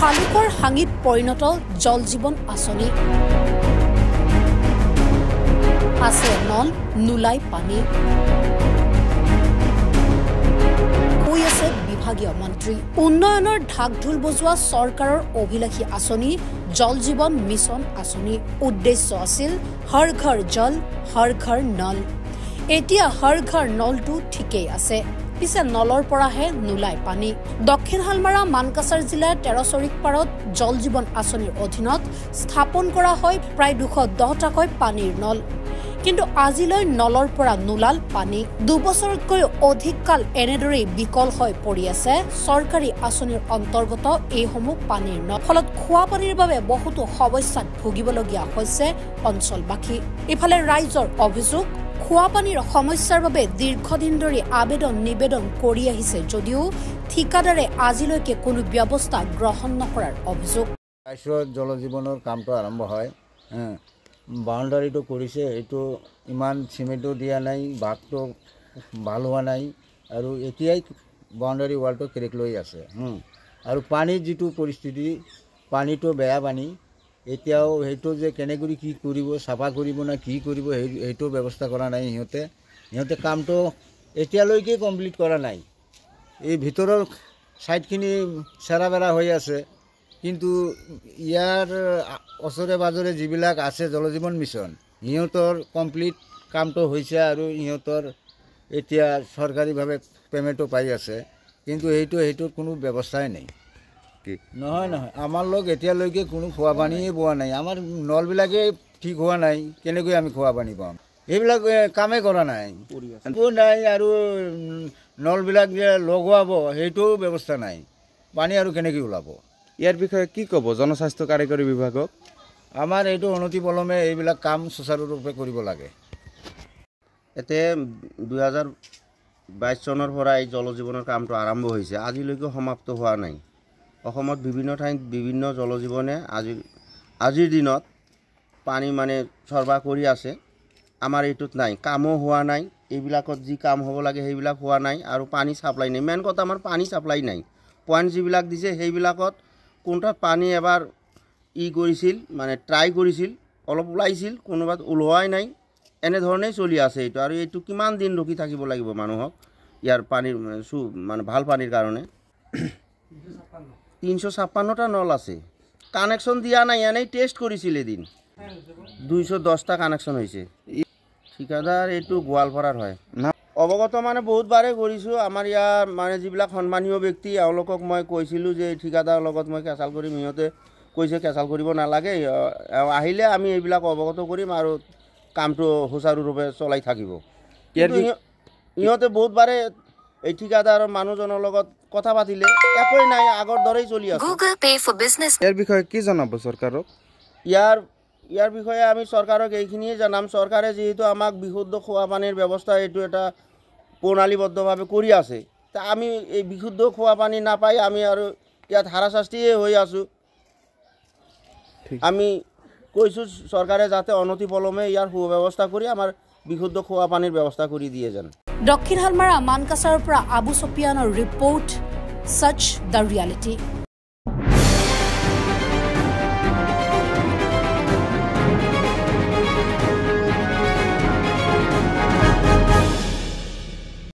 ভালুকৰ হাঙিত পৰিণত জল জীৱন আঁচনি আছে নল নুলাই পানী কৈ আছে বিভাগীয় মন্ত্ৰী উন্নয়নৰ ঢাক ঢোল বজোৱা চৰকাৰৰ অভিলাষী আঁচনি জল জীৱন মিছন আঁচনি উদ্দেশ্য আছিল হৰ ঘৰ জল হৰ ঘৰ নল এতিয়া হৰ ঘৰ নলটো ঠিকেই আছে পিছে নলৰ পৰাহে নুলাই পানী দক্ষিণ হালমাৰা মানকাছাৰ জিলাৰ 13 চৰিক পাৰত জল জীৱন আঁচনিৰ অধীনত স্থাপন কৰা হয় প্ৰায় 210টাকৈ পানীৰ নল কিন্তু আজিলৈ নলৰ পৰা নুলাল পানী 2 বছৰতকৈ অধিক কাল এনেদৰেই বিকল হৈ পৰি আছে চৰকাৰী আঁচনিৰ অন্তৰ্গত এইসমূহ পানীৰ নল ফলত খোৱা পানীৰ বাবে বহুতো সমস্যাত ভুগিবলগীয়া হৈছে অঞ্চলবাসী ইফালে ৰাইজৰ অভিযোগ খোৱা পানীৰ সমস্যাৰ বাবে দীৰ্ঘদিন ধৰি আবেদন নিবেদন কৰি আহিছে যদিও ঠিকাদাৰে আজিলৈকে কোনো ব্যৱস্থা গ্ৰহণ নকৰাৰ অভিযোগ জল জীৱনৰ কামটো আৰম্ভ হয় বাউণ্ডাৰীটো কৰিছে এইটো ইমান চিমেণ্টো দিয়া নাই বাঘটো ভাল হোৱা নাই আৰু এতিয়াই বাউণ্ডাৰী ৱালটো ক্ৰেক লৈ আছে আৰু পানীৰ যিটো পৰিস্থিতি পানীটো বেয়া পানী এতিয়াও সেইটো যে কেনেকৈ কি কৰিব চাফা কৰিব না কি কৰিব সেইটো ব্যৱস্থা কৰা নাই সিহঁতে কামটো এতিয়ালৈকে কমপ্লিট কৰা নাই এই ভিতৰৰ সাইডখিনি চেৰা বেৰা হৈ আছে কিন্তু ইয়াৰ ওচৰে পাজৰে যিবিলাক আছে জল জীৱন মিছন সিহঁতৰ কমপ্লিট কামটো হৈছে আৰু সিহঁতৰ এতিয়া চৰকাৰীভাৱে পেমেণ্টটো পাই আছে কিন্তু সেইটোৰ কোনো ব্যৱস্থাই নাই নহয় আমাৰ লগ এতিয়ালৈকে কোনো খোৱা পানীয়ে পোৱা নাই আমাৰ নলবিলাকে ঠিক হোৱা নাই কেনেকৈ আমি খোৱা পানী পাম এইবিলাক কামেই কৰা নাই নাই আৰু নলবিলাক যে লগোৱাব সেইটোও ব্যৱস্থা নাই পানী আৰু কেনেকৈ ওলাব ইয়াৰ বিষয়ে কি ক'ব জনস্বাস্থ্য কাৰিকৰী বিভাগক আমাৰ এইটো অনতিপলমে এইবিলাক কাম সুচাৰুৰূপে কৰিব লাগে এতিয়া 2022 চনৰ পৰা এই জল জীৱনৰ কামটো আৰম্ভ হৈছে আজিলৈকে সমাপ্ত হোৱা নাই অসমত বিভিন্ন ঠাইত বিভিন্ন জল জীৱনে আজিৰ দিনত পানী মানে সৰবৰাহ কৰি আছে আমাৰ এইটোত নাই কামো হোৱা নাই এইবিলাকত যি কাম হ'ব লাগে সেইবিলাক হোৱা নাই আৰু পানী সাপ্লাই নাই মেইন কথা আমাৰ পানী সাপ্লাই নাই পইণ্ট যিবিলাক দিছে সেইবিলাকত কোনটা পানী এবাৰ কৰিছিল মানে ট্ৰাই কৰিছিল অলপ ওলাইছিল কোনোবাত ওলোৱাই নাই এনেধৰণেই চলি আছে এইটো আৰু এইটো কিমান দিন ৰখি থাকিব লাগিব মানুহক ইয়াৰ পানীৰ মানে ভাল পানীৰ কাৰণে 356টা নল আছে কানেকশ্যন দিয়া নাই এনেই টেষ্ট কৰিছিল এদিন 210টা কানেকশ্যন হৈছে ঠিকাদাৰ এইটো গোৱালপাৰাৰ হয় অৱগত মানে বহুতবাৰে কৰিছোঁ আমাৰ ইয়াৰ মানে যিবিলাক সন্মানীয় ব্যক্তি এওঁলোকক মই কৈছিলোঁ যে ঠিকাদাৰৰ লগত মই কেঁচাল কৰিম সিহঁতে কৈছে কেঁচাল কৰিব নালাগে আহিলে আমি এইবিলাক অৱগত কৰিম আৰু কামটো সুচাৰুৰূপে চলাই থাকিব ইহঁতে বহুতবাৰে এই ঠিকাদাৰৰ মানুহজনৰ লগত কথা পাতিলে একোই নাই আগৰ দৰেই চলি আছে ইয়াৰ বিষয়ে কি জনাব চৰকাৰক ইয়াৰ বিষয়ে আমি চৰকাৰক এইখিনিয়ে জনাম চৰকাৰে যেহেতু আমাক বিশুদ্ধ খোৱা পানীৰ ব্যৱস্থা এইটো এটা প্ৰণালীবদ্ধভাৱে কৰি আছে তা আমি এই বিশুদ্ধ খোৱা পানী নাপাই আমি আৰু ইয়াত হাৰাশাস্তিয়ে হৈ আছোঁ আমি কৈছোঁ চৰকাৰে যাতে অনতিপলমে ইয়াৰ সুব্যৱস্থা কৰি আমাৰ বিশুদ্ধ খোৱা পানীৰ ব্যৱস্থা কৰি দিয়ে যেন দক্ষিণ হালমাৰা মানকাছাৰৰ পৰা আবু ছপিয়ানৰ ৰিপৰ্ট সচ দ্য ৰিয়েলিটি